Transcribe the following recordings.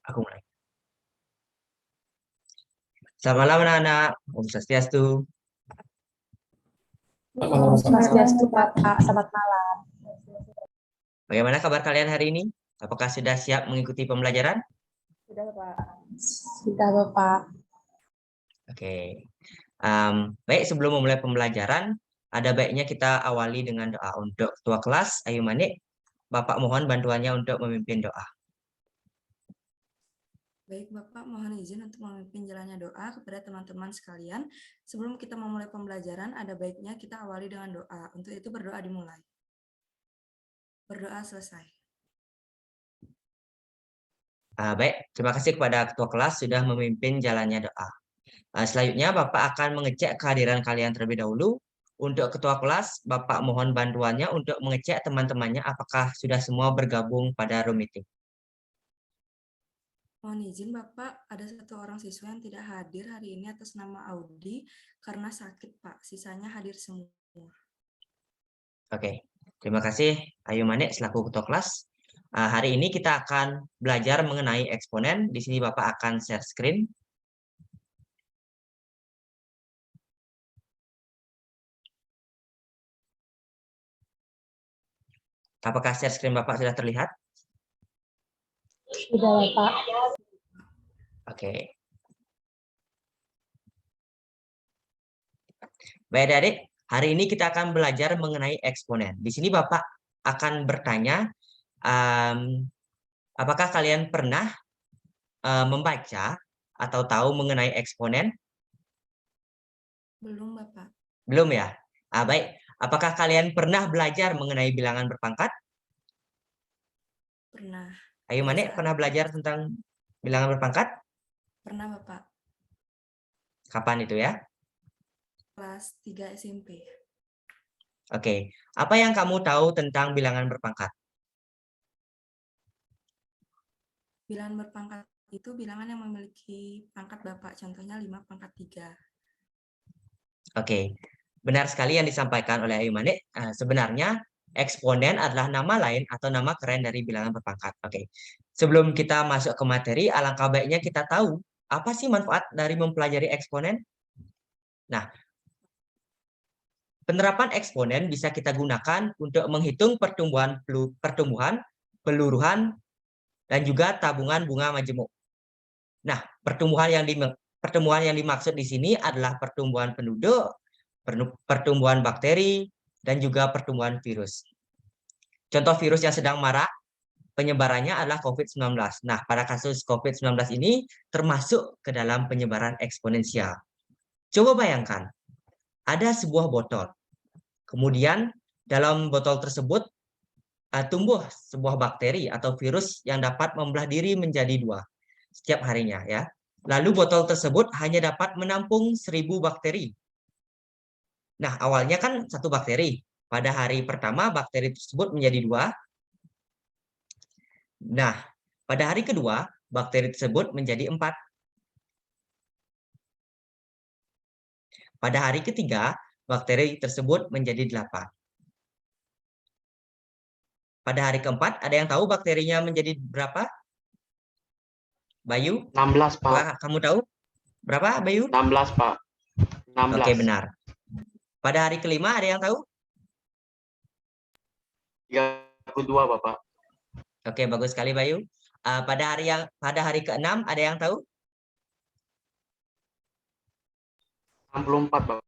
Aku mulai. Selamat malam anak-anak. Om Swastiastu. Om Swastiastu, Bapak. Selamat malam. Bagaimana kabar kalian hari ini? Apakah sudah siap mengikuti pembelajaran? Sudah, Bapak. Sudah, Bapak. Oke. Baik, sebelum memulai pembelajaran, ada baiknya kita awali dengan doa untuk ketua kelas. Ayu Manik, Bapak mohon bantuannya untuk memimpin doa. Baik, Bapak, mohon izin untuk memimpin jalannya doa kepada teman-teman sekalian. Sebelum kita memulai pembelajaran, ada baiknya kita awali dengan doa. Untuk itu berdoa dimulai. Berdoa selesai. Baik, terima kasih kepada ketua kelas sudah memimpin jalannya doa. Selanjutnya, Bapak akan mengecek kehadiran kalian terlebih dahulu. Untuk ketua kelas, Bapak mohon bantuannya untuk mengecek teman-temannya apakah sudah semua bergabung pada room meeting. Mohon izin, Bapak, ada satu orang siswa yang tidak hadir hari ini atas nama Audi karena sakit, Pak. Sisanya hadir semua. Oke, terima kasih Ayu Manik selaku ketua kelas. Hari ini kita akan belajar mengenai eksponen. Di sini Bapak akan share screen. Apakah share screen Bapak sudah terlihat? Sudah, Bapak. Oke. Baik adik, hari ini kita akan belajar mengenai eksponen. Di sini Bapak akan bertanya, apakah kalian pernah membaca atau tahu mengenai eksponen? Belum, Bapak. Belum ya? Baik, apakah kalian pernah belajar mengenai bilangan berpangkat? Pernah. Ayu Manik pernah belajar tentang bilangan berpangkat? Pernah, Bapak. Kapan itu ya? Kelas 3 SMP. Oke, apa yang kamu tahu tentang bilangan berpangkat? Bilangan berpangkat itu bilangan yang memiliki pangkat, Bapak. Contohnya 5 pangkat 3. Oke, benar sekali yang disampaikan oleh Ayu Manik. Sebenarnya eksponen adalah nama lain atau nama keren dari bilangan berpangkat. Oke, sebelum kita masuk ke materi, alangkah baiknya kita tahu apa sih manfaat dari mempelajari eksponen. Nah, penerapan eksponen bisa kita gunakan untuk menghitung pertumbuhan, peluruhan, dan juga tabungan bunga majemuk. Nah, pertumbuhan yang dimaksud di sini adalah pertumbuhan penduduk, pertumbuhan bakteri, dan juga pertumbuhan virus. Contoh virus yang sedang marak penyebarannya adalah COVID-19. Nah, pada kasus COVID-19 ini termasuk ke dalam penyebaran eksponensial. Coba bayangkan, ada sebuah botol. Kemudian dalam botol tersebut tumbuh sebuah bakteri atau virus yang dapat membelah diri menjadi 2 setiap harinya ya. Lalu botol tersebut hanya dapat menampung 1000 bakteri. Nah, awalnya kan 1 bakteri. Pada hari pertama bakteri tersebut menjadi 2. Nah, pada hari kedua bakteri tersebut menjadi 4. Pada hari ketiga bakteri tersebut menjadi 8. Pada hari keempat ada yang tahu bakterinya menjadi berapa? Bayu? 16, Pak. Apakah kamu tahu? Berapa, Bayu? 16, Pak. 16. Oke, benar. Pada hari kelima ada yang tahu? 32, Bapak. Oke, bagus sekali Bayu. Pada hari ke-6 ada yang tahu? 64, Bapak.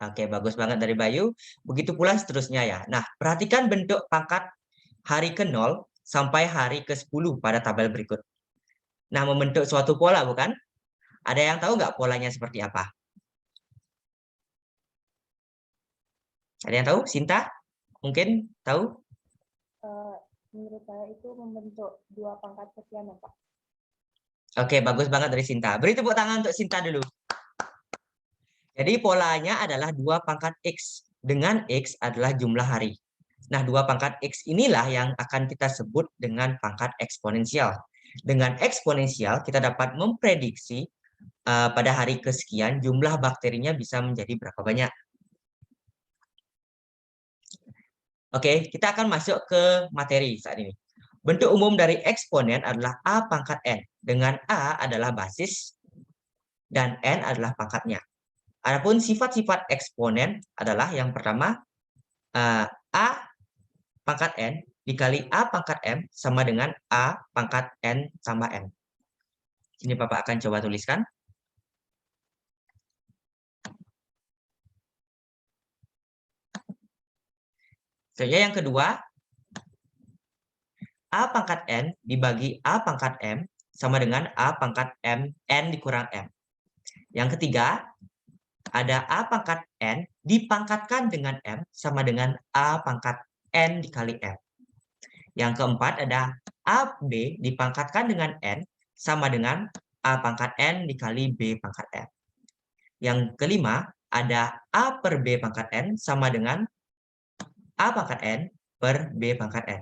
Oke, bagus banget dari Bayu. Begitu pula seterusnya ya. Nah, perhatikan bentuk pangkat hari ke-0 sampai hari ke-10 pada tabel berikut. Nah, membentuk suatu pola bukan? Ada yang tahu nggak polanya seperti apa? Ada yang tahu? Sinta? Mungkin tahu? Menurut saya itu membentuk 2 pangkat sekian, Bapak. Oke, bagus banget dari Sinta. Beri tepuk tangan untuk Sinta dulu. Jadi polanya adalah 2 pangkat X. Dengan X adalah jumlah hari. Nah, 2 pangkat X inilah yang akan kita sebut dengan pangkat eksponensial. Dengan eksponensial, kita dapat memprediksi pada hari kesekian jumlah bakterinya bisa menjadi berapa banyak. Oke, kita akan masuk ke materi saat ini. Bentuk umum dari eksponen adalah A pangkat N, dengan A adalah basis dan N adalah pangkatnya. Adapun sifat-sifat eksponen adalah yang pertama, A pangkat N dikali A pangkat M sama dengan A pangkat N tambah M. Ini Bapak akan coba tuliskan. Selanjutnya yang kedua, A pangkat N dibagi A pangkat M sama dengan A pangkat M, N dikurang M. Yang ketiga, ada A pangkat N dipangkatkan dengan M sama dengan A pangkat N dikali M. Yang keempat, ada AB dipangkatkan dengan N sama dengan A pangkat N dikali B pangkat M. Yang kelima, ada A per B pangkat N sama dengan A pangkat N per B pangkat N.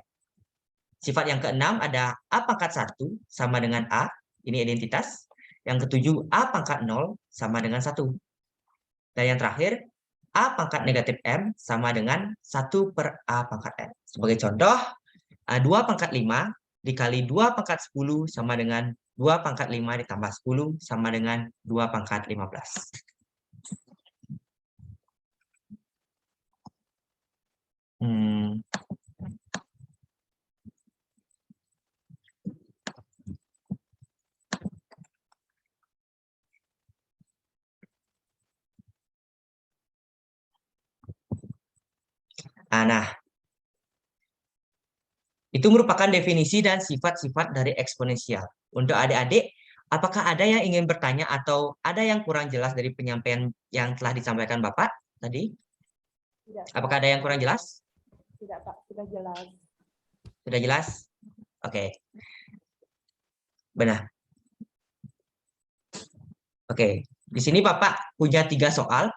Sifat yang keenam ada A pangkat 1 sama dengan A, ini identitas. Yang ketujuh, A pangkat 0 sama dengan 1. Dan yang terakhir, A pangkat negatif M sama dengan 1 per A pangkat N. Sebagai contoh, 2 pangkat 5 dikali 2 pangkat 10 sama dengan 2 pangkat 5 ditambah 10 sama dengan 2 pangkat 15. Nah, itu merupakan definisi dan sifat-sifat dari eksponensial. Untuk adik-adik, apakah ada yang ingin bertanya atau ada yang kurang jelas dari penyampaian yang telah disampaikan Bapak tadi? Tidak, Apakah ada yang kurang jelas? tidak Pak, sudah jelas. Sudah jelas? Oke. Benar. Oke. Di sini Bapak punya 3 soal.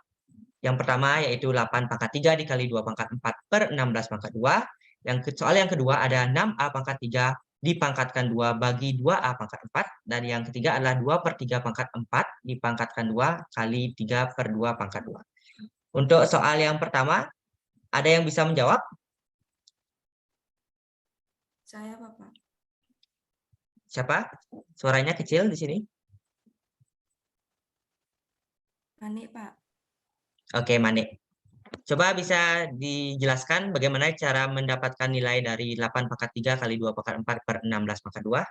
Yang pertama yaitu 8 pangkat 3 dikali 2 pangkat 4 per 16 pangkat 2. Soal yang kedua ada 6A pangkat 3 dipangkatkan 2 bagi 2A pangkat 4. Dan yang ketiga adalah 2 per 3 pangkat 4 dipangkatkan 2 kali 3 per 2 pangkat 2. Untuk soal yang pertama, ada yang bisa menjawab? Saya, Bapak. Siapa? Suaranya kecil di sini. Manik, Pak. Oke, Manik. Coba bisa dijelaskan bagaimana cara mendapatkan nilai dari 8 pangkat 3 kali 2 pangkat 4 per 16 pangkat 2?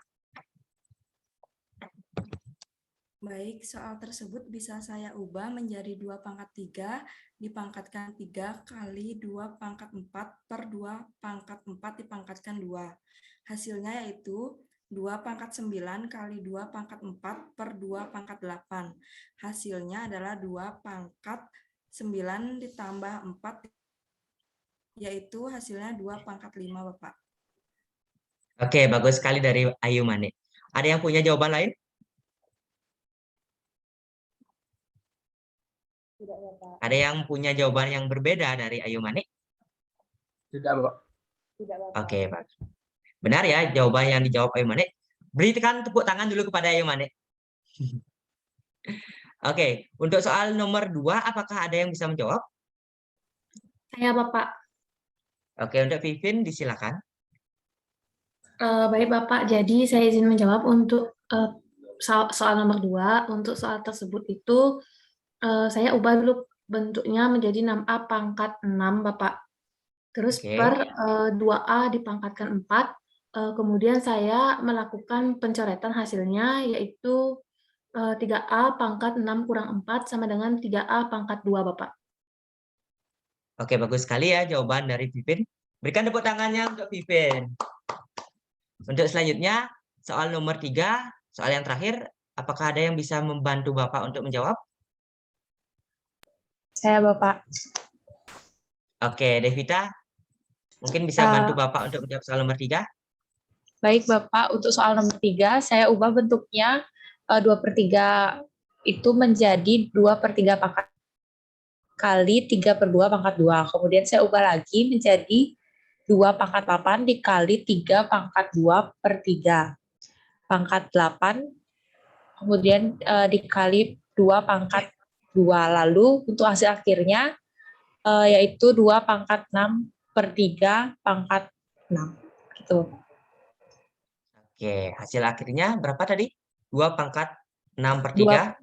Baik, soal tersebut bisa saya ubah menjadi 2 pangkat 3 dipangkatkan 3 kali 2 pangkat 4 per 2 pangkat 4 dipangkatkan 2. Hasilnya yaitu 2 pangkat 9 kali 2 pangkat 4 per 2 pangkat 8. Hasilnya adalah 2 pangkat 9 ditambah 4, yaitu hasilnya 2 pangkat 5, Bapak. Oke, bagus sekali dari Ayu Manik. Ada yang punya jawaban lain? Tidak Bapak. Ada yang punya jawaban yang berbeda dari Ayu Manik? Tidak, Bapak. Tidak Bapak. Oke, Pak. Benar ya jawaban yang dijawab Ayu Manik. Berikan tepuk tangan dulu kepada Ayu Manik. Oke, untuk soal nomor 2, apakah ada yang bisa menjawab? Saya Bapak. Oke, untuk Vivin disilakan. Baik Bapak, jadi saya izin menjawab untuk soal nomor 2. Untuk soal tersebut itu saya ubah dulu bentuknya menjadi 6A pangkat 6 Bapak. Terus Oke. per 2A dipangkatkan 4. Kemudian saya melakukan pencoretan hasilnya yaitu 3A pangkat 6 kurang 4 sama dengan 3A pangkat 2 Bapak. Oke, bagus sekali ya jawaban dari Vivin. Berikan tepuk tangannya untuk Vivin. Untuk selanjutnya, soal nomor 3, soal yang terakhir, apakah ada yang bisa membantu Bapak untuk menjawab? Saya Bapak. Oke, Devita, mungkin bisa bantu Bapak untuk menjawab soal nomor 3? Baik Bapak, untuk soal nomor 3, saya ubah bentuknya 2/3 itu menjadi 2/3 pangkat kali 3 per 2 pangkat 2. Kemudian saya ubah lagi menjadi 2 pangkat 8 dikali 3 pangkat 2 per 3. Pangkat 8, kemudian dikali 2 pangkat 2. Lalu untuk hasil akhirnya yaitu 2 pangkat 6 per 3 pangkat 6. Gitu. Oke, hasil akhirnya berapa tadi? 2 pangkat 6 per 3.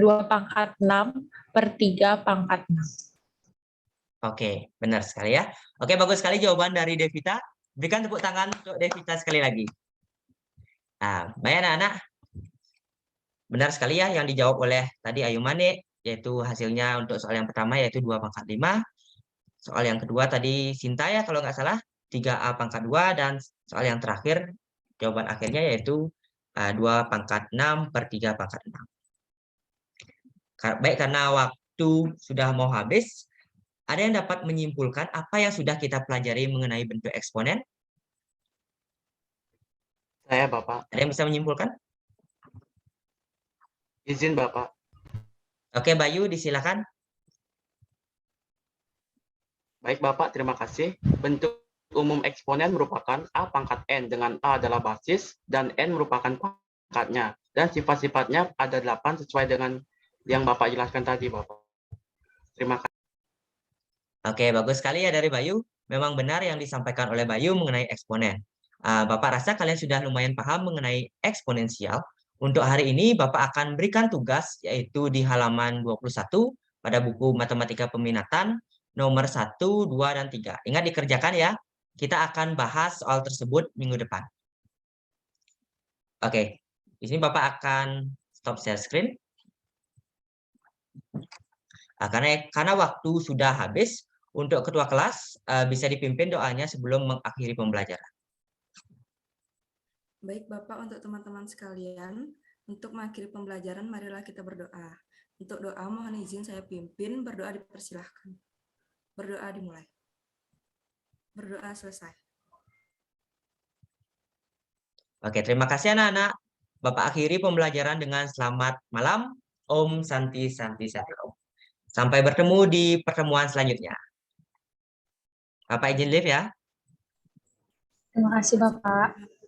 2 pangkat 6 per 3 pangkat 6. Oke, benar sekali ya. Oke, bagus sekali jawaban dari Devita. Berikan tepuk tangan untuk Devita sekali lagi. Nah, baik anak-anak. Benar sekali ya yang dijawab oleh tadi Ayu Mane, yaitu hasilnya untuk soal yang pertama yaitu 2 pangkat 5. Soal yang kedua tadi Sinta ya kalau nggak salah 3A pangkat 2, dan soal yang terakhir jawaban akhirnya yaitu 2 pangkat 6 per 3 pangkat 6. Baik, karena waktu sudah mau habis, ada yang dapat menyimpulkan apa yang sudah kita pelajari mengenai bentuk eksponen? Saya, Bapak. Ada yang bisa menyimpulkan? Izin, Bapak. Oke, Bayu, disilakan. Baik, Bapak. Terima kasih. Bentuk umum eksponen merupakan A pangkat N, dengan A adalah basis, dan N merupakan pangkatnya. Dan sifat-sifatnya ada 8 sesuai dengan yang Bapak jelaskan tadi, Bapak. Terima kasih. Oke, bagus sekali ya dari Bayu. Memang benar yang disampaikan oleh Bayu mengenai eksponen. Bapak rasa kalian sudah lumayan paham mengenai eksponensial. Untuk hari ini Bapak akan berikan tugas yaitu di halaman 21 pada buku Matematika Peminatan nomor 1, 2, dan 3. Ingat dikerjakan ya. Kita akan bahas soal tersebut minggu depan. Oke, di sini Bapak akan stop share screen. Karena waktu sudah habis, untuk ketua kelas bisa dipimpin doanya sebelum mengakhiri pembelajaran. Baik Bapak, untuk teman-teman sekalian, untuk mengakhiri pembelajaran marilah kita berdoa. Untuk doa mohon izin saya pimpin, berdoa dipersilahkan. Berdoa dimulai. Berdoa selesai. Oke, terima kasih anak-anak. Bapak akhiri pembelajaran dengan selamat malam. Om Santi Santi Santi Om. Sampai bertemu di pertemuan selanjutnya. Bapak izin live ya. Terima kasih, Bapak.